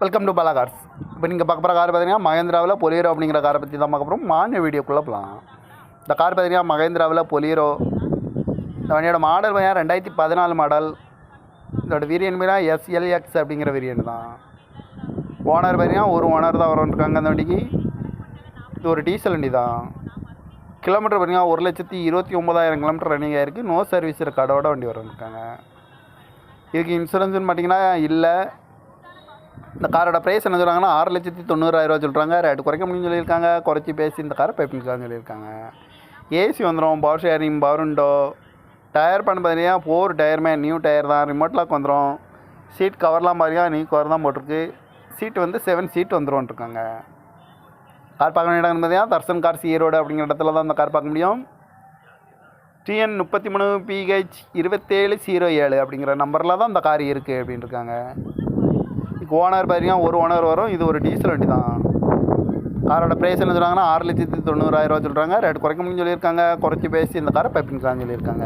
Welcome to Bala cars. இப்போ நீங்கள் பார்க்க போகிற கார் பார்த்தீங்கன்னா மகேந்திராவில் பொலியரோ அப்படிங்கிற காரை பற்றி தான் பார்க்க போகிறோம். மானிய வீடியோக்குள்ளே போகலாம். இந்த கார் பார்த்தீங்கன்னா மகேந்திராவில் பொலியரோ. இந்த வண்டியோட மாடல் பார்த்தீங்கன்னா 2014 மாடல். இதோட வேரியன்ட் பார்த்தீங்கன்னா SLX அப்படிங்கிற வேரியன்ட் தான். ஓனர் பார்த்தீங்கன்னா ஒரு ஓனர் தான் வரன்ட்ருக்காங்க. அந்த வண்டிக்கு இது ஒரு டீசல் வண்டி தான். கிலோமீட்டர் பார்த்தீங்கன்னா 1,29,000 கிலோமீட்டர் ரன்னிங் ஆகிருக்கு. நோ சர்வீஸ் ரெக்கார்டோட வண்டி வரன்ட்ருக்காங்க. இதுக்கு இன்சூரன்ஸ்னு பார்த்தீங்கன்னா இல்லை. இந்த காரோட ப்ரைஸ் என்ன சொல்கிறாங்கன்னா 6,90,000 சொல்கிறாங்க. ரேட்டு குறைக்க முடியும்னு சொல்லியிருக்காங்க. குறைச்சி பேசி இந்த காரை பைப்பிங்கலான்னு சொல்லியிருக்காங்க. ஏசி வந்துடும், power steering, power window. Tyre பண்ண பார்த்தீங்கன்னா 4 டயருமே நியூ டயர் தான். ரிமோட் லாக் வந்துடும். சீட் கவர்லாம் பாருங்க, நியூ கவர் தான் போட்டிருக்கு. சீட்டு வந்து 7 சீட் வந்துரும்ன்ட்ருக்காங்க. கார் பார்க்க வேண்டிய இடம் பார்த்தீங்கன்னா தர்சன் கார்ஸ் ஈரோடு அப்படிங்கிற இடத்துல தான் அந்த கார் பார்க்க முடியும். TN 33PH 2707 அப்படிங்கிற நம்பரில் தான் இந்த கார் இருக்குது அப்படின்ட்டுருக்காங்க. ஓனர் பார்த்தீங்கன்னா ஒரு ஓனர் வரும். இது ஒரு டீசல் வண்டி தான். காரோட ப்ரைஸ் என்ன சொல்கிறாங்கன்னா 6,90,000 சொல்கிறாங்க. ரேட்டு குறைக்க முடியும்னு சொல்லியிருக்காங்க. குறைச்சி பேசி இந்த காரை பைப்பிங்கலான்னு சொல்லியிருக்காங்க.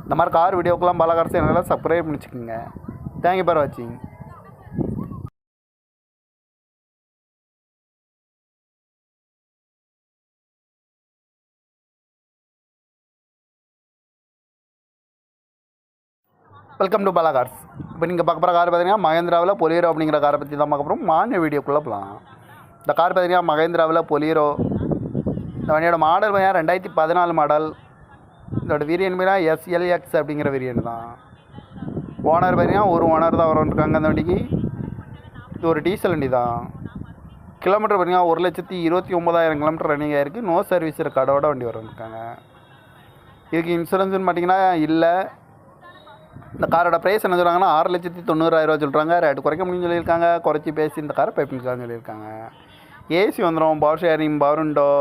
இந்த மாதிரி கார் வீடியோக்கெல்லாம் பாலா கார்ஸ் என்னால் சப்ஸ்கிரைப் பண்ணிச்சுக்கோங்க. தேங்க்யூ ஃபார் வாட்சிங். Welcome to Bala cars. இப்போ நீங்கள் பார்க்க போகிற கார் பார்த்தீங்கன்னா மகேந்திராவில் பொலியரோ அப்படிங்கிற காரை பற்றி தான் பார்க்க போகிறோம். மானிய வீடியோக்குள்ளே போகலாம். இந்த கார் பார்த்தீங்கன்னா மகேந்திராவில் பொலியரோ. இந்த வண்டியோட மாடல் பார்த்தீங்கன்னா 2014 மாடல். இதோட வேரியன்ட் பார்த்தீங்கன்னா SLX அப்படிங்கிற வேரியன்ட் தான். ஓனர் பார்த்தீங்கன்னா ஒரு ஓனர் தான் வரன்ட்ருக்காங்க. அந்த வண்டிக்கு இது ஒரு டீசல் வண்டி தான். கிலோமீட்டர் பார்த்தீங்கன்னா 1,29,000 கிலோமீட்டர் ரன்னிங் ஆகிருக்கு. நோ சர்வீஸ் ரெக்கார்டோட வண்டி வரன்ட்ருக்காங்க. இதுக்கு இன்சூரன்ஸ்னு பார்த்தீங்கன்னா இல்லை. இந்த காரோட ப்ரைஸ் என்ன சொல்கிறாங்கன்னா 6,90,000 சொல்கிறாங்க. ரேட்டு குறைக்க முடியும்னு சொல்லியிருக்காங்க. குறைச்சி பேசி இந்த காரை பைப்பிங்கலான்னு சொல்லியிருக்காங்க. ஏசி வந்துடும், power steering, power window.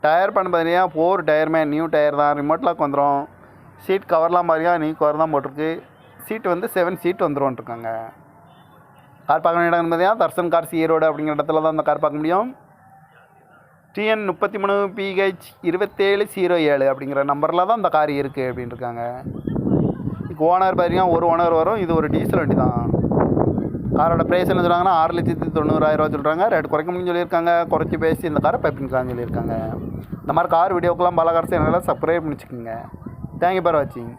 Tyre பண்ண பார்த்தீங்கன்னா 4 டயருமே நியூ டயர் தான். ரிமோட் லாக் வந்துடும். சீட் கவர்லாம் பாருங்க, நியூ கவர் தான் போட்டிருக்கு. சீட்டு வந்து 7 சீட் வந்துரும்ன்ட்ருக்காங்க. கார் பார்க்க வேண்டிய இடம் பார்த்தீங்கன்னா தர்சன் கார்ஸ் ஈரோடு அப்படிங்கிற இடத்துல தான் அந்த கார் பார்க்க முடியும். TN 33PH 2707 அப்படிங்கிற நம்பரில் தான் இந்த கார் இருக்குது அப்படின்ட்டுருக்காங்க. ஓனர் பார்த்தீங்கன்னா ஒரு ஓனர் வரும். இது ஒரு டீசல் வண்டி தான். காரோட ப்ரைஸ் என்ன சொல்கிறாங்கன்னா 6,90,000 சொல்கிறாங்க. ரேட்டு குறைக்க முடியும்னு சொல்லியிருக்காங்க. குறைச்சி பேசி இந்த காரை பைப்பிங்கலான்னு சொல்லியிருக்காங்க. இந்த மாதிரி கார் வீடியோக்கெல்லாம் பாலா கார்ஸ் என்னால் சப்ஸ்கிரைப் பண்ணிச்சுக்கோங்க. தேங்க்யூ ஃபார் வாட்சிங்.